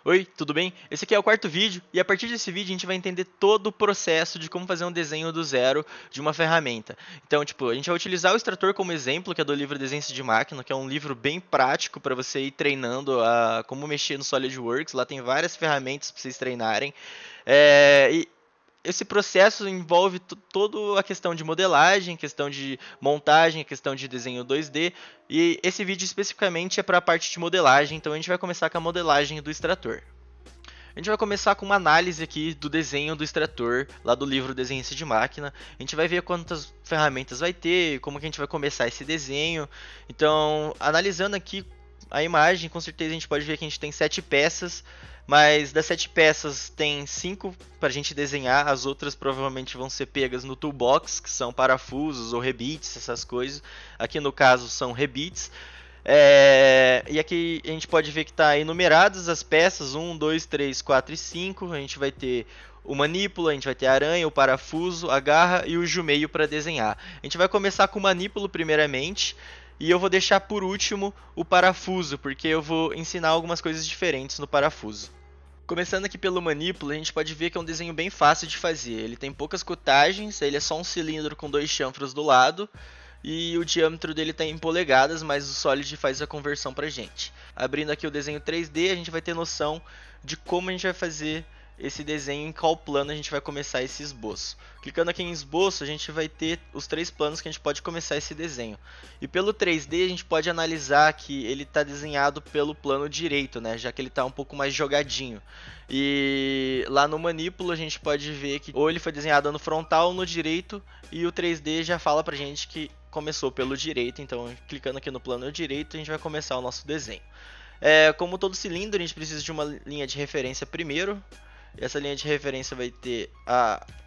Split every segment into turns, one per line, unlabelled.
Oi, tudo bem? Esse aqui é o quarto vídeo e a partir desse vídeo a gente vai entender todo o processo de como fazer um desenho do zero de uma ferramenta. Então, tipo, a gente vai utilizar o Illustrator como exemplo, que é do livro Desenhos de Máquina, que é um livro bem prático para você ir treinando a como mexer no SolidWorks. Lá tem várias ferramentas para vocês treinarem. E esse processo envolve toda a questão de modelagem, questão de montagem, questão de desenho 2D. E esse vídeo especificamente é para a parte de modelagem, então a gente vai começar com a modelagem do Illustrator. A gente vai começar com uma análise aqui do desenho do Illustrator, lá do livro Desenhos de Máquina. A gente vai ver quantas ferramentas vai ter, como que a gente vai começar esse desenho. Então, analisando aqui a imagem, com certeza a gente pode ver que a gente tem 7 peças, mas das 7 peças tem 5 para a gente desenhar, as outras provavelmente vão ser pegas no toolbox, que são parafusos ou rebites, essas coisas. Aqui no caso são rebites. E aqui a gente pode ver que está enumeradas as peças, 1, 2, 3, 4 e 5. A gente vai ter o manípulo, a gente vai ter a aranha, o parafuso, a garra e o jumeio para desenhar. A gente vai começar com o manípulo primeiramente, e eu vou deixar por último o parafuso, porque eu vou ensinar algumas coisas diferentes no parafuso. Começando aqui pelo manípulo, a gente pode ver que é um desenho bem fácil de fazer. Ele tem poucas cotagens, ele é só um cilindro com 2 chanfros do lado. E o diâmetro dele está em polegadas, mas o Solid faz a conversão pra gente. Abrindo aqui o desenho 3D, a gente vai ter noção de como a gente vai fazer esse desenho, em qual plano a gente vai começar esse esboço. Clicando aqui em esboço, a gente vai ter os 3 planos que a gente pode começar esse desenho. E pelo 3D a gente pode analisar que ele está desenhado pelo plano direito, né? Já que ele está um pouco mais jogadinho. E lá no manípulo a gente pode ver que ou ele foi desenhado no frontal ou no direito, e o 3D já fala pra gente que começou pelo direito. Então, clicando aqui no plano direito, a gente vai começar o nosso desenho. Como todo cilindro, a gente precisa de uma linha de referência primeiro. Essa linha de referência vai ter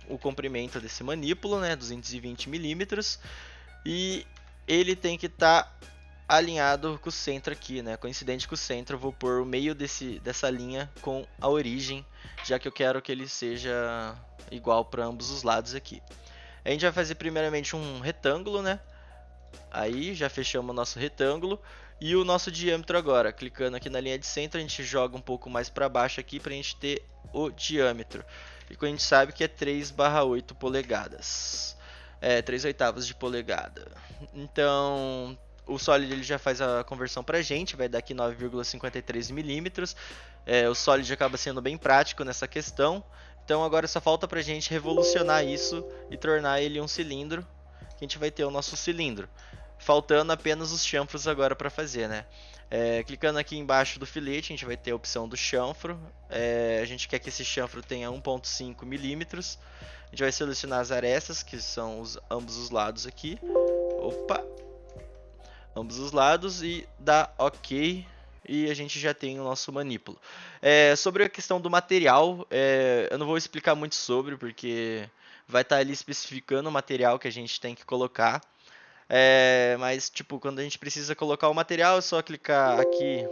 o comprimento desse manípulo, né, 220 milímetros, e ele tem que estar alinhado com o centro aqui, né, coincidente com o centro. Eu vou pôr o meio dessa linha com a origem, já que eu quero que ele seja igual para ambos os lados aqui. A gente vai fazer primeiramente um retângulo, né? Aí já fechamos o nosso retângulo. E o nosso diâmetro agora, clicando aqui na linha de centro, a gente joga um pouco mais para baixo aqui para a gente ter o diâmetro. E a gente sabe que é 3/8 polegadas. 3/8 de polegada. Então, o Solid ele já faz a conversão para a gente, vai dar aqui 9,53 milímetros. O Solid acaba sendo bem prático nessa questão. Então agora só falta para a gente revolucionar isso e tornar ele um cilindro. Que a gente vai ter o nosso cilindro. Faltando apenas os chanfros agora para fazer, né? Clicando aqui embaixo do filete, a gente vai ter a opção do chanfro. A gente quer que esse chanfro tenha 1,5 milímetros. A gente vai selecionar as arestas, que são ambos os lados aqui. Opa! Ambos os lados e dá OK. E a gente já tem o nosso manípulo. Sobre a questão do material, eu não vou explicar muito sobre, porque vai estar ali especificando o material que a gente tem que colocar. Mas, tipo, quando a gente precisa colocar o material, é só clicar aqui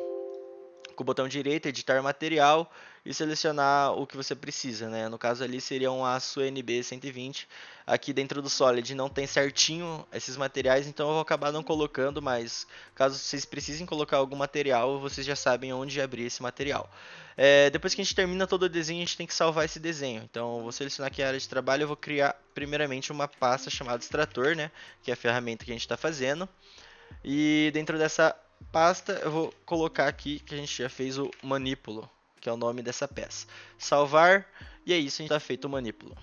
com o botão direito, editar material e selecionar o que você precisa, né? No caso ali seria um aço NB120. Aqui dentro do Solid não tem certinho esses materiais, então eu vou acabar não colocando, mas caso vocês precisem colocar algum material, vocês já sabem onde abrir esse material. Depois que a gente termina todo o desenho, a gente tem que salvar esse desenho. Então eu vou selecionar aqui a área de trabalho, eu vou criar primeiramente uma pasta chamada Extrator, né? Que é a ferramenta que a gente está fazendo. E dentro dessa pasta eu vou colocar aqui que a gente já fez o manípulo, que é o nome dessa peça. Salvar, e é isso, a gente está feito o manípulo.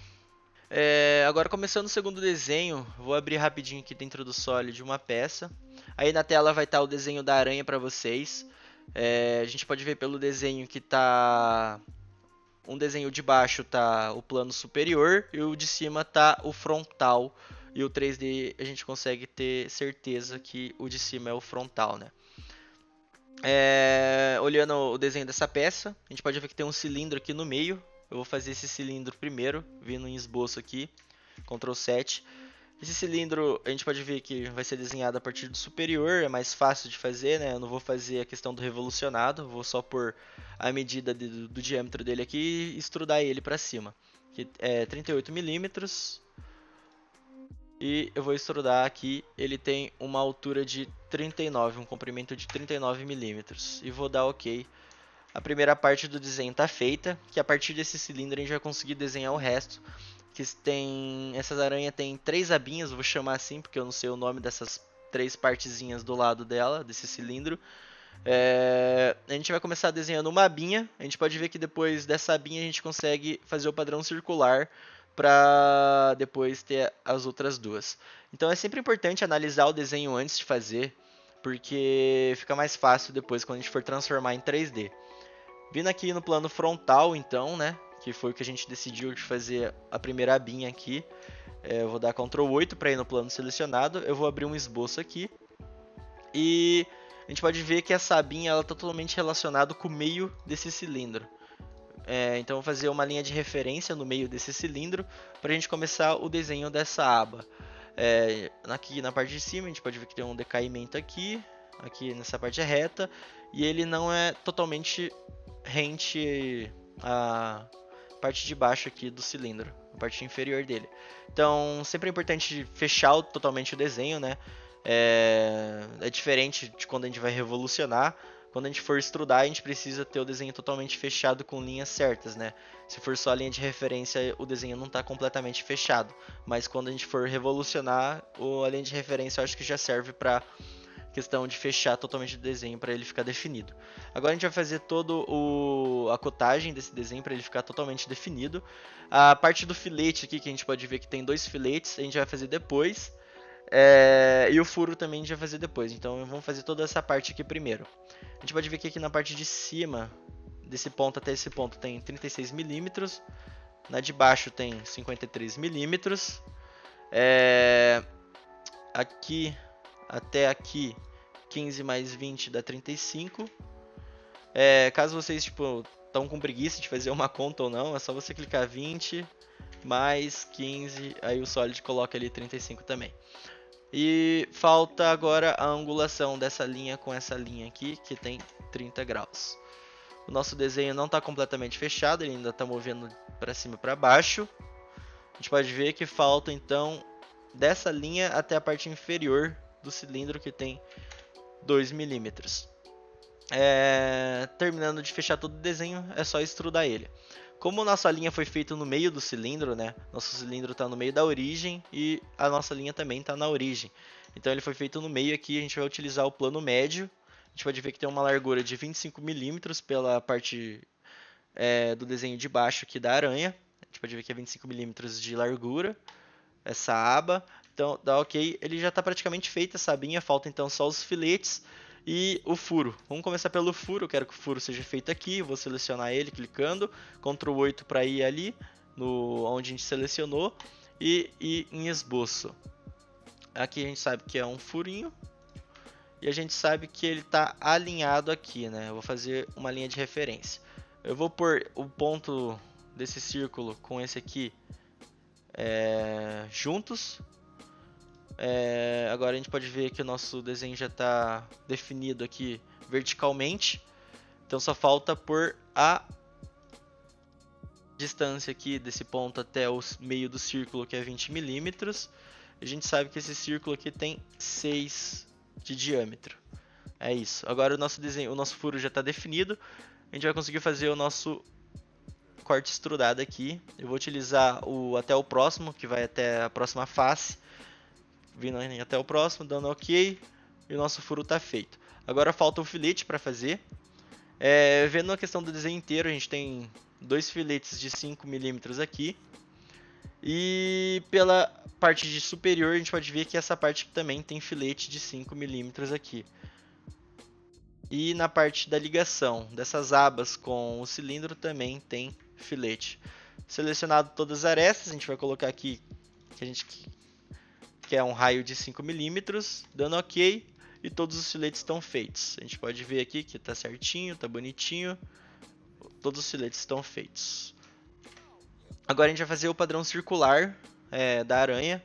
Agora começando o segundo desenho, vou abrir rapidinho aqui dentro do Solid uma peça. Aí na tela vai estar o desenho da aranha para vocês. A gente pode ver pelo desenho que tá... Um desenho de baixo tá o plano superior e o de cima tá o frontal. E o 3D a gente consegue ter certeza que o de cima é o frontal, né? Olhando o desenho dessa peça, a gente pode ver que tem um cilindro aqui no meio. Eu vou fazer esse cilindro primeiro, vindo em esboço aqui, Ctrl 7. Esse cilindro a gente pode ver que vai ser desenhado a partir do superior, é mais fácil de fazer, né? Eu não vou fazer a questão do revolucionado, vou só pôr a medida do diâmetro dele aqui e extrudar ele para cima. Que é 38 milímetros. E eu vou extrudar aqui, ele tem uma altura de 39, um comprimento de 39 milímetros. E vou dar OK. A primeira parte do desenho está feita, que a partir desse cilindro a gente vai conseguir desenhar o resto. Que tem, essas aranhas tem 3 abinhas, vou chamar assim, porque eu não sei o nome dessas 3 partezinhas do lado dela, desse cilindro. A gente vai começar desenhando uma abinha, a gente pode ver que depois dessa abinha a gente consegue fazer o padrão circular para depois ter as outras duas. Então é sempre importante analisar o desenho antes de fazer, porque fica mais fácil depois quando a gente for transformar em 3D. Vindo aqui no plano frontal então, né, que foi o que a gente decidiu de fazer a primeira abinha aqui, eu vou dar Ctrl 8 para ir no plano selecionado, eu vou abrir um esboço aqui e a gente pode ver que essa abinha está totalmente relacionada com o meio desse cilindro. Então eu vou fazer uma linha de referência no meio desse cilindro para a gente começar o desenho dessa aba. Aqui na parte de cima a gente pode ver que tem um decaimento aqui nessa parte é reta, e ele não é totalmente rente à parte de baixo aqui do cilindro, a parte inferior dele. Então sempre é importante fechar totalmente o desenho, né? É diferente de quando a gente vai revolucionar. Quando a gente for extrudar, a gente precisa ter o desenho totalmente fechado com linhas certas, né? Se for só a linha de referência, o desenho não está completamente fechado. Mas quando a gente for revolucionar, a linha de referência eu acho que já serve para questão de fechar totalmente o desenho para ele ficar definido. Agora a gente vai fazer toda a cotagem desse desenho para ele ficar totalmente definido. A parte do filete aqui, que a gente pode ver que tem 2 filetes, a gente vai fazer depois. E o furo também a gente vai fazer depois. Então vamos fazer toda essa parte aqui primeiro. A gente pode ver que aqui na parte de cima, desse ponto até esse ponto, tem 36 milímetros. Na de baixo tem 53 milímetros. Aqui até aqui, 15 mais 20 dá 35. Caso vocês estão com preguiça de fazer uma conta ou não, é só você clicar 20 mais 15, aí o Solid coloca ali 35 também. E falta agora a angulação dessa linha com essa linha aqui, que tem 30 graus. O nosso desenho não está completamente fechado, ele ainda está movendo para cima e para baixo. A gente pode ver que falta então dessa linha até a parte inferior do cilindro, que tem 2 milímetros. Terminando de fechar todo o desenho, é só extrudar ele. Como nossa linha foi feita no meio do cilindro, né? Nosso cilindro está no meio da origem e a nossa linha também está na origem. Então ele foi feito no meio aqui, a gente vai utilizar o plano médio. A gente pode ver que tem uma largura de 25 milímetros pela parte do desenho de baixo aqui da aranha. A gente pode ver que é 25 milímetros de largura, essa aba. Então dá OK, ele já está praticamente feito essa abinha, falta então só os filetes e o furo. Vamos começar pelo furo, eu quero que o furo seja feito aqui, vou selecionar ele clicando, Ctrl 8 para ir ali, onde a gente selecionou, e em esboço. Aqui a gente sabe que é um furinho, e a gente sabe que ele está alinhado aqui, né? Eu vou fazer uma linha de referência. Eu vou pôr o ponto desse círculo com esse aqui juntos. Agora a gente pode ver que o nosso desenho já está definido aqui verticalmente. Então só falta pôr a distância aqui desse ponto até o meio do círculo, que é 20 milímetros. A gente sabe que esse círculo aqui tem 6 de diâmetro. É isso. Agora o nosso desenho, o nosso furo já está definido. A gente vai conseguir fazer o nosso corte extrudado aqui. Eu vou utilizar até o próximo, que vai até a próxima face. Vindo até o próximo, dando OK, e o nosso furo está feito. Agora falta o filete para fazer. Vendo a questão do desenho inteiro, a gente tem 2 filetes de 5 milímetros aqui. E pela parte de superior, a gente pode ver que essa parte também tem filete de 5 milímetros aqui. E na parte da ligação dessas abas com o cilindro também tem filete. Selecionado todas as arestas, a gente vai colocar aqui que a gente quer um raio de 5 milímetros, dando OK, e todos os filetes estão feitos. A gente pode ver aqui que está certinho, está bonitinho, todos os filetes estão feitos. Agora a gente vai fazer o padrão circular da aranha,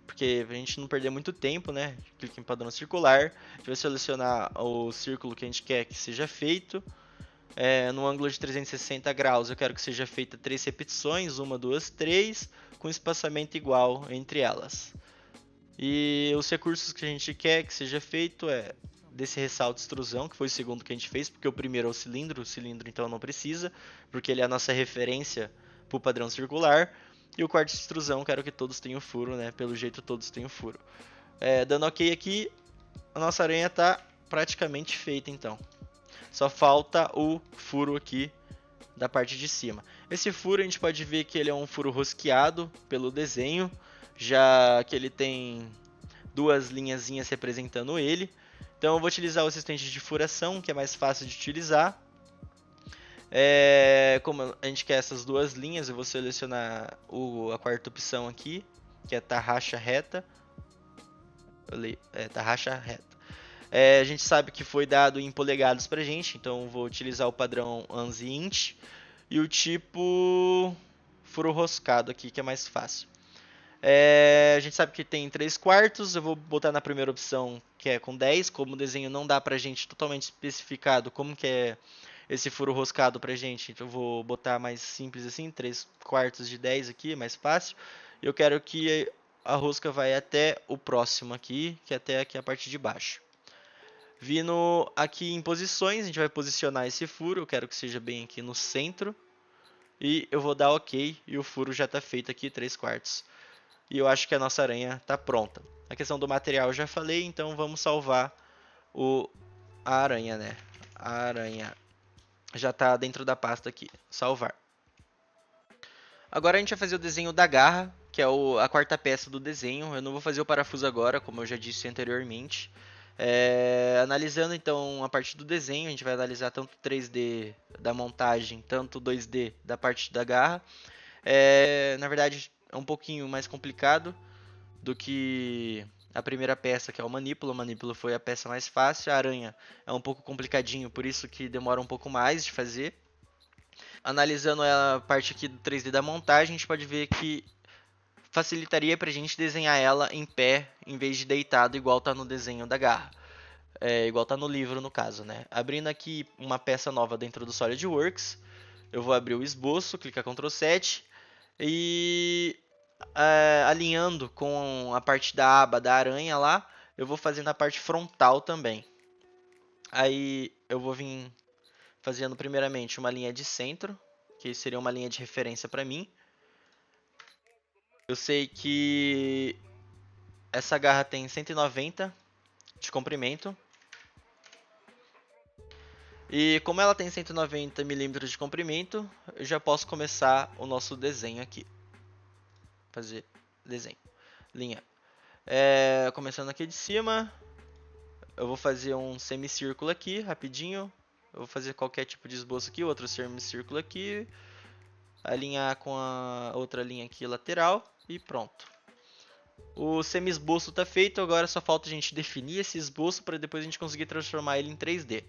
porque pra gente não perder muito tempo, né? Clica em padrão circular, a gente vai selecionar o círculo que a gente quer que seja feito. No ângulo de 360 graus eu quero que seja feita 3 repetições, 1, 2, 3, com espaçamento igual entre elas. E os recursos que a gente quer que seja feito é desse ressalto extrusão, que foi o segundo que a gente fez, porque o primeiro é o cilindro então não precisa, porque ele é a nossa referência para o padrão circular. E o quarto extrusão, quero que todos tenham furo, né? Pelo jeito todos tenham furo. Dando ok aqui, a nossa aranha está praticamente feita então. Só falta o furo aqui da parte de cima. Esse furo a gente pode ver que ele é um furo rosqueado pelo desenho, já que ele tem duas linhazinhas representando ele. Então eu vou utilizar o assistente de furação, que é mais fácil de utilizar. Como a gente quer essas duas linhas, eu vou selecionar a quarta opção aqui, que é tarraxa reta. Tarraxa reta. A gente sabe que foi dado em polegadas pra gente, então eu vou utilizar o padrão ANSI int e o tipo furo roscado aqui, que é mais fácil. A gente sabe que tem 3/4, eu vou botar na primeira opção, que é com 10, como o desenho não dá pra gente totalmente especificado como que é esse furo roscado pra gente, então eu vou botar mais simples assim, 3/4 de 10 aqui, mais fácil. Eu quero que a rosca vai até o próximo aqui, que é até aqui a parte de baixo. Vindo aqui em posições, a gente vai posicionar esse furo, eu quero que seja bem aqui no centro. E eu vou dar ok, e o furo já está feito aqui, 3/4. E eu acho que a nossa aranha está pronta. A questão do material eu já falei, então vamos salvar a aranha, né? A aranha já está dentro da pasta aqui, salvar. Agora a gente vai fazer o desenho da garra, que é a quarta peça do desenho. Eu não vou fazer o parafuso agora, como eu já disse anteriormente. Analisando então a parte do desenho, a gente vai analisar tanto 3D da montagem, tanto 2D da parte da garra. Na verdade é um pouquinho mais complicado do que a primeira peça, que é o manípulo. O manípulo foi a peça mais fácil, a aranha é um pouco complicadinho, por isso que demora um pouco mais de fazer. Analisando a parte aqui do 3D da montagem, a gente pode ver que facilitaria para a gente desenhar ela em pé, em vez de deitado, igual está no desenho da garra. Igual está no livro, no caso, né? Abrindo aqui uma peça nova dentro do SolidWorks, eu vou abrir o esboço, clicar Ctrl 7 e alinhando com a parte da aba da aranha lá, eu vou fazendo a parte frontal também. Aí eu vou vir fazendo primeiramente uma linha de centro, que seria uma linha de referência para mim. Eu sei que essa garra tem 190 de comprimento. E como ela tem 190 milímetros de comprimento, eu já posso começar o nosso desenho aqui. Fazer desenho. Linha. Começando aqui de cima, eu vou fazer um semicírculo aqui, rapidinho. Eu vou fazer qualquer tipo de esboço aqui, outro semicírculo aqui. Alinhar com a outra linha aqui lateral e pronto. O semi-esboço está feito, agora só falta a gente definir esse esboço para depois a gente conseguir transformar ele em 3D.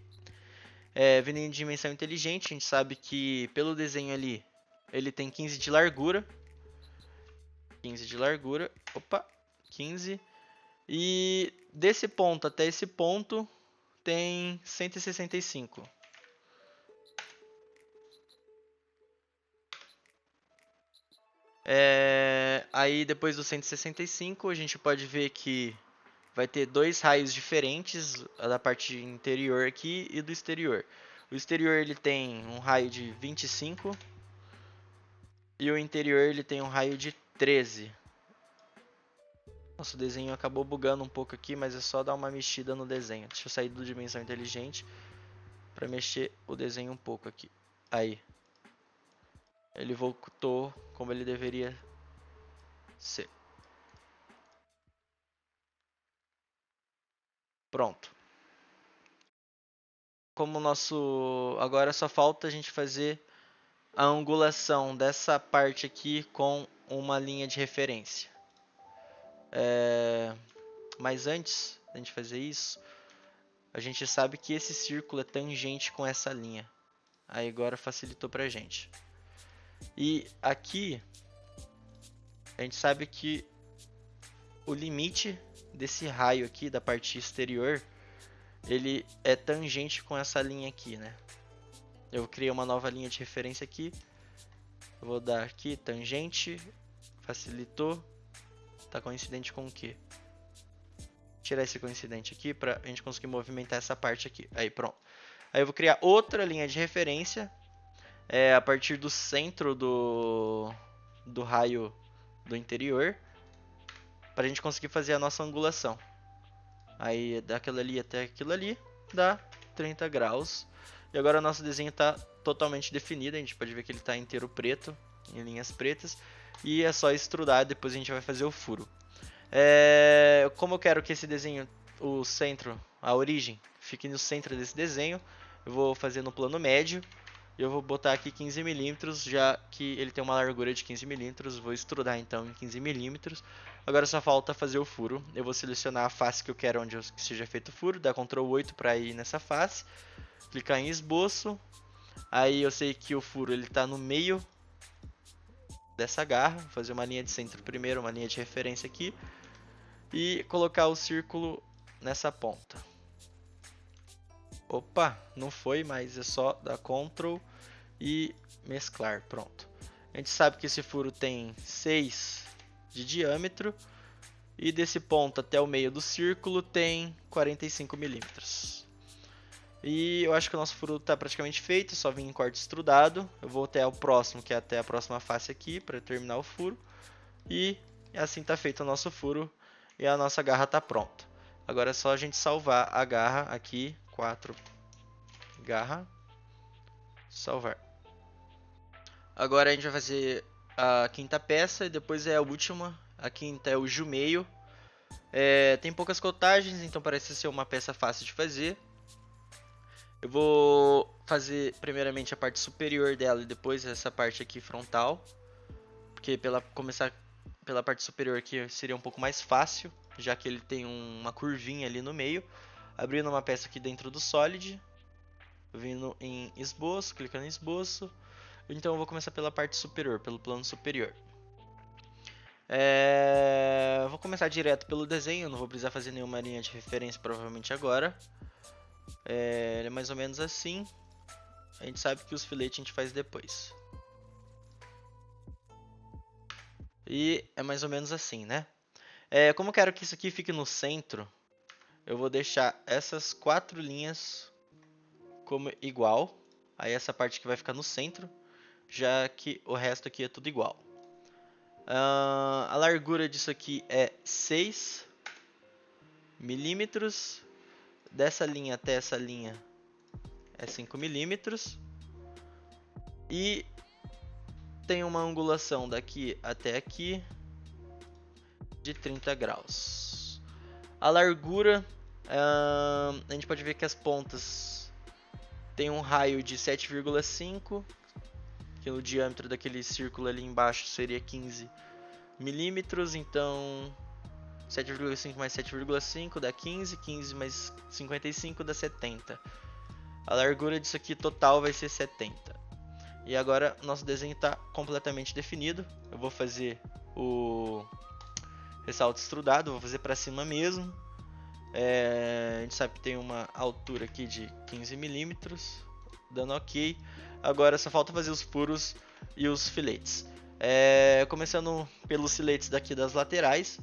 Vindo em dimensão inteligente, a gente sabe que pelo desenho ali, ele tem 15 de largura. 15 de largura, opa, 15. E desse ponto até esse ponto tem 165. Aí depois do 165 a gente pode ver que vai ter dois raios diferentes, da parte interior aqui e do exterior. O exterior ele tem um raio de 25 e o interior ele tem um raio de 13. Nosso desenho acabou bugando um pouco aqui, mas é só dar uma mexida no desenho. Deixa eu sair do dimensão inteligente para mexer o desenho um pouco aqui. Aí. Ele voltou como ele deveria ser. Pronto. Como nosso... Agora só falta a gente fazer a angulação dessa parte aqui com uma linha de referência. Mas antes da gente fazer isso, a gente sabe que esse círculo é tangente com essa linha. Aí agora facilitou pra gente. E aqui, a gente sabe que o limite desse raio aqui da parte exterior, ele é tangente com essa linha aqui, né? Eu criei uma nova linha de referência aqui. Eu vou dar aqui tangente, facilitou. Tá coincidente com o quê? tirar esse coincidente aqui pra gente conseguir movimentar essa parte aqui. Aí, pronto. Aí eu vou criar outra linha de referência a partir do centro do raio do interior para a gente conseguir fazer a nossa angulação. Aí daquilo ali até aquilo ali dá 30 graus. E agora o nosso desenho está totalmente definido. A gente pode ver que ele está inteiro preto, em linhas pretas. E é só extrudar, depois a gente vai fazer o furo. Como eu quero que esse desenho, o centro, a origem, fique no centro desse desenho, eu vou fazer no plano médio. Eu vou botar aqui 15 milímetros, já que ele tem uma largura de 15 milímetros. Vou extrudar então em 15 milímetros. Agora só falta fazer o furo. Eu vou selecionar a face que eu quero onde seja feito o furo. Dar Ctrl 8 para ir nessa face. Clicar em esboço. Aí eu sei que o furo está no meio dessa garra. Vou fazer uma linha de centro primeiro, uma linha de referência aqui. E colocar o círculo nessa ponta. Opa, não foi, mas é só dar Ctrl e mesclar, pronto. A gente sabe que esse furo tem 6 de diâmetro e desse ponto até o meio do círculo tem 45 milímetros. E eu acho que o nosso furo está praticamente feito, só vim em corte extrudado. Eu vou até o próximo, que é até a próxima face aqui, para terminar o furo. E assim está feito o nosso furo e a nossa garra está pronta. Agora é só a gente salvar a garra aqui. 4 garra, salvar. Agora a gente vai fazer a quinta peça e depois é a última. A quinta é o jumeio. Tem poucas cotagens, então parece ser uma peça fácil de fazer. Eu vou fazer primeiramente a parte superior dela e depois essa parte aqui frontal. Porque começar pela parte superior aqui seria um pouco mais fácil, já que ele tem uma curvinha ali no meio. Abrindo uma peça aqui dentro do Solid, vindo em esboço, clicando em esboço. Então eu vou começar pela parte superior, pelo plano superior. Vou começar direto pelo desenho, não vou precisar fazer nenhuma linha de referência provavelmente agora. Ele é mais ou menos assim. A gente sabe que os filetes a gente faz depois. E é mais ou menos assim, né? Como eu quero que isso aqui fique no centro, eu vou deixar essas 4 linhas como igual. Aí essa parte que vai ficar no centro, já que o resto aqui é tudo igual. A largura disso aqui é 6 milímetros. Dessa linha até essa linha é 5 milímetros. E tem uma angulação daqui até aqui de 30 graus. A largura, a gente pode ver que as pontas tem um raio de 7,5, que o diâmetro daquele círculo ali embaixo seria 15 milímetros, então 7,5 mais 7,5 dá 15, 15 mais 55 dá 70. A largura disso aqui total vai ser 70. E agora nosso desenho está completamente definido. Eu vou fazer o ressalto extrudado, vou fazer para cima mesmo. A gente sabe que tem uma altura aqui de 15 milímetros, dando ok. Agora só falta fazer os furos e os filetes. Começando pelos filetes daqui das laterais.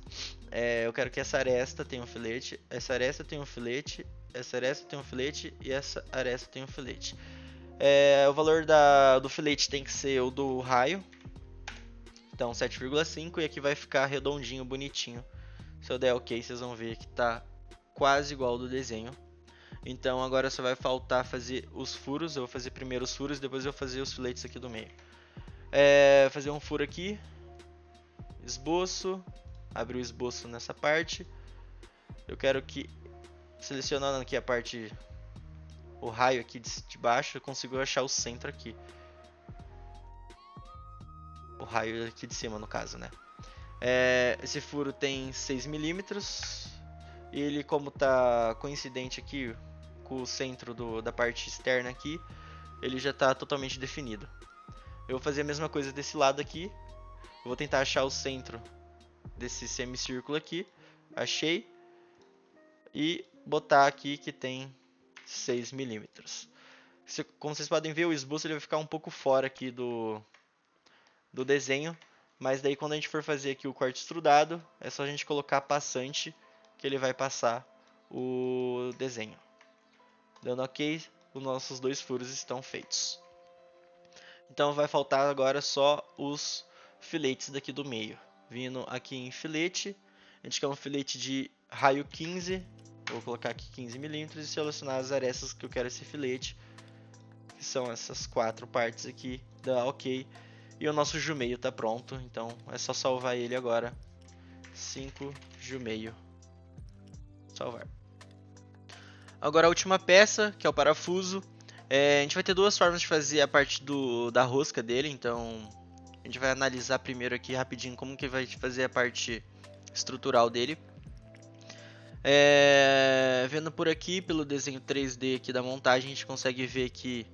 Eu quero que essa aresta tenha um filete, essa aresta tenha um filete, essa aresta tenha um filete e essa aresta tenha um filete. O valor do filete tem que ser o do raio, então 7,5, e aqui vai ficar redondinho, bonitinho. Se eu der ok, vocês vão ver que está quase igual ao do desenho. Então agora só vai faltar fazer os furos. Eu vou fazer primeiro os furos, depois eu vou fazer os filetes aqui do meio. Fazer um furo aqui, esboço, abrir o esboço nessa parte. Eu quero que, selecionando aqui a parte, o raio aqui de baixo, eu consigo achar o centro aqui. O raio aqui de cima, no caso, né? Esse furo tem 6 milímetros. E ele, como tá coincidente aqui com o centro da parte externa aqui, ele já está totalmente definido. Eu vou fazer a mesma coisa desse lado aqui. Eu vou tentar achar o centro desse semicírculo aqui. Achei. E botar aqui que tem 6 milímetros. Como vocês podem ver, o esboço ele vai ficar um pouco fora aqui do desenho. Mas daí quando a gente for fazer aqui o corte extrudado, é só a gente colocar passante que ele vai passar o desenho. Dando OK, os nossos 2 furos estão feitos. Então vai faltar agora só os filetes daqui do meio. Vindo aqui em filete, a gente quer um filete de raio 15, vou colocar aqui 15 milímetros e selecionar as arestas que eu quero esse filete, que são essas 4 partes aqui, dá OK. E o nosso jumeio está pronto, então é só salvar ele agora. 5 jumeio. Salvar. Agora a última peça, que é o parafuso. A gente vai ter 2 formas de fazer a parte da rosca dele, então a gente vai analisar primeiro aqui rapidinho como que vai fazer a parte estrutural dele. Vendo por aqui, pelo desenho 3D aqui da montagem, a gente consegue ver que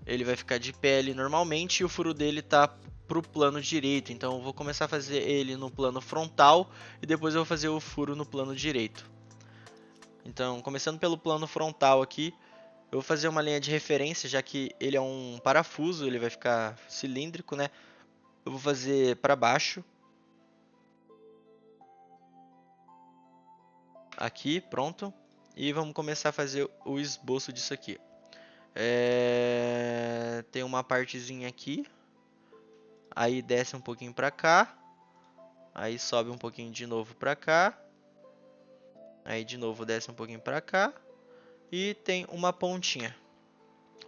ele vai ficar de pé ali normalmente e o furo dele está para o plano direito. Então eu vou começar a fazer ele no plano frontal e depois eu vou fazer o furo no plano direito. Então, começando pelo plano frontal aqui, eu vou fazer uma linha de referência, já que ele é um parafuso, ele vai ficar cilíndrico, né? Eu vou fazer para baixo. Aqui, pronto. E vamos começar a fazer o esboço disso aqui. Tem uma partezinha aqui. Aí desce um pouquinho para cá. Aí sobe um pouquinho de novo para cá. Aí de novo desce um pouquinho para cá. E tem uma pontinha.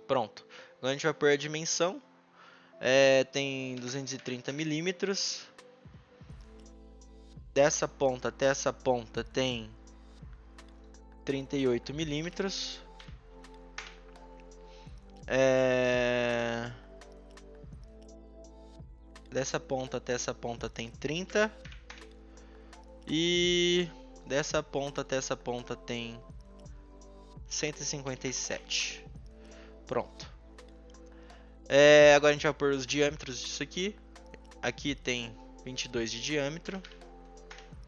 Pronto. Agora a gente vai pôr a dimensão. Tem 230 milímetros. Dessa ponta até essa ponta tem 38 milímetros. Dessa ponta até essa ponta tem 30. E dessa ponta até essa ponta tem 157. Pronto. Agora a gente vai pôr os diâmetros disso aqui. Aqui tem 22 de diâmetro.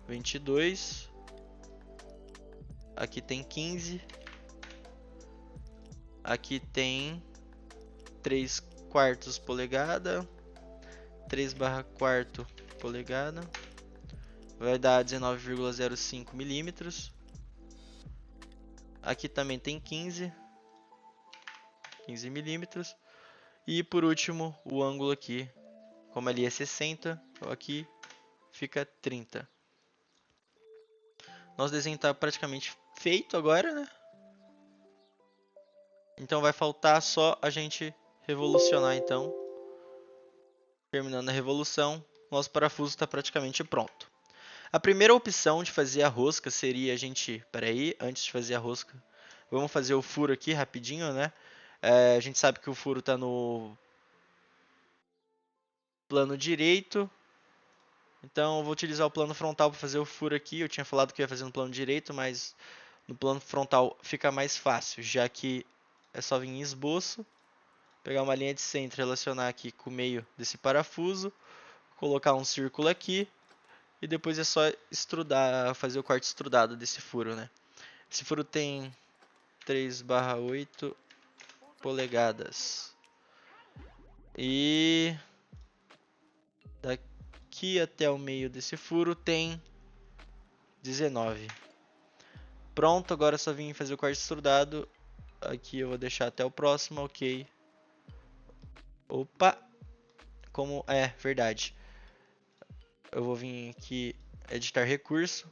22. Aqui tem 15. Aqui tem 3/4 polegada. 3/4 polegada. Vai dar 19,05 milímetros. Aqui também tem 15 milímetros. E por último, o ângulo aqui, como ali é 60, aqui fica 30. Nosso desenho está praticamente feito agora, né? Então vai faltar só a gente revolucionar, então. Terminando a revolução, nosso parafuso está praticamente pronto. A primeira opção de fazer a rosca seria a gente... antes de fazer a rosca, vamos fazer o furo aqui rapidinho, né? A gente sabe que o furo está no plano direito. Então eu vou utilizar o plano frontal para fazer o furo aqui. Eu tinha falado que ia fazer no plano direito, mas no plano frontal fica mais fácil, já que é só vir em esboço, pegar uma linha de centro, relacionar aqui com o meio desse parafuso, colocar um círculo aqui e depois é só extrudar, fazer o corte extrudado desse furo, né? Esse furo tem 3/8 polegadas. E daqui até o meio desse furo tem 19. Pronto, agora é só vir fazer o corte extrudado. Aqui eu vou deixar até o próximo, ok. Opa! Como é verdade. Eu vou vir aqui editar recurso.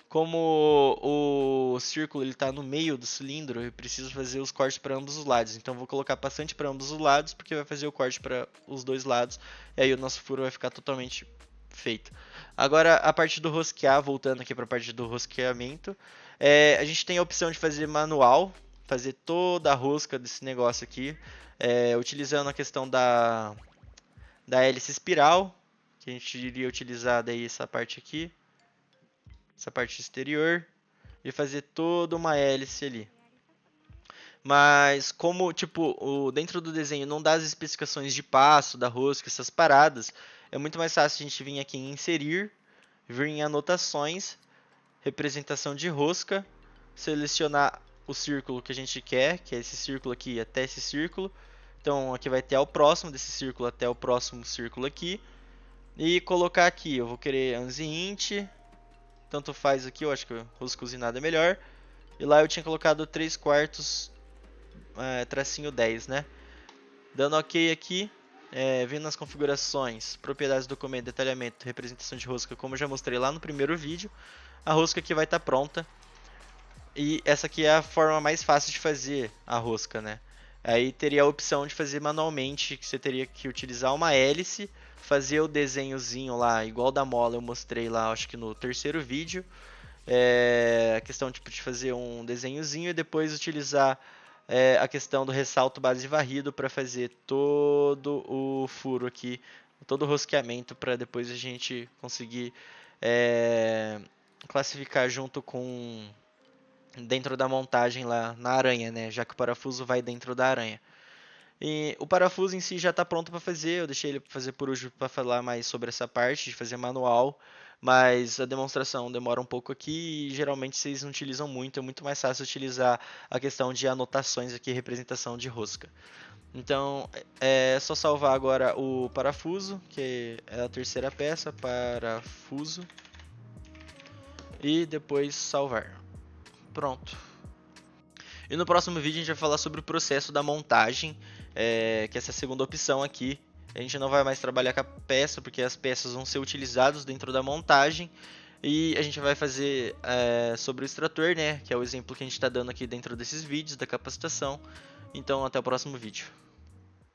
Como o círculo está no meio do cilindro, eu preciso fazer os cortes para ambos os lados. Então eu vou colocar bastante para ambos os lados, porque vai fazer o corte para os dois lados. E aí o nosso furo vai ficar totalmente feito. Agora a parte do rosquear, voltando aqui para a parte do rosqueamento. A gente tem a opção de fazer manual, fazer toda a rosca desse negócio aqui. Utilizando a questão da hélice espiral, que a gente iria utilizar daí essa parte aqui. Essa parte exterior e fazer toda uma hélice ali. Mas como tipo dentro do desenho não dá as especificações de passo, da rosca, essas paradas, é muito mais fácil a gente vir aqui em inserir, vir em anotações, representação de rosca, selecionar o círculo que a gente quer, que é esse círculo aqui até esse círculo. Então aqui vai ter o próximo desse círculo até o próximo círculo aqui. E colocar aqui, eu vou querer ANSI int tanto faz aqui, eu acho que o rosca usinado é melhor. E lá eu tinha colocado 3/4 tracinho 10, né? Dando OK aqui, vindo nas configurações, propriedades do documento, detalhamento, representação de rosca, como eu já mostrei lá no primeiro vídeo, a rosca aqui vai estar pronta. E essa aqui é a forma mais fácil de fazer a rosca, né? Aí teria a opção de fazer manualmente, que você teria que utilizar uma hélice, fazer o desenhozinho lá, igual da mola eu mostrei lá, acho que no terceiro vídeo. A questão tipo, de fazer um desenhozinho e depois utilizar a questão do ressalto base varrido para fazer todo o furo aqui, todo o rosqueamento, para depois a gente conseguir classificar junto com dentro da montagem lá na aranha, né? Já que o parafuso vai dentro da aranha. E o parafuso em si já está pronto para fazer, eu deixei ele fazer por último para falar mais sobre essa parte de fazer manual, mas a demonstração demora um pouco aqui e geralmente vocês não utilizam muito, é muito mais fácil utilizar a questão de anotações aqui, representação de rosca. Então é só salvar agora o parafuso, que é a terceira peça, parafuso, e depois salvar. Pronto. E no próximo vídeo a gente vai falar sobre o processo da montagem, que é essa segunda opção aqui. A gente não vai mais trabalhar com a peça, porque as peças vão ser utilizadas dentro da montagem. E a gente vai fazer sobre o extrator, né, que é o exemplo que a gente está dando aqui dentro desses vídeos da capacitação. Então até o próximo vídeo.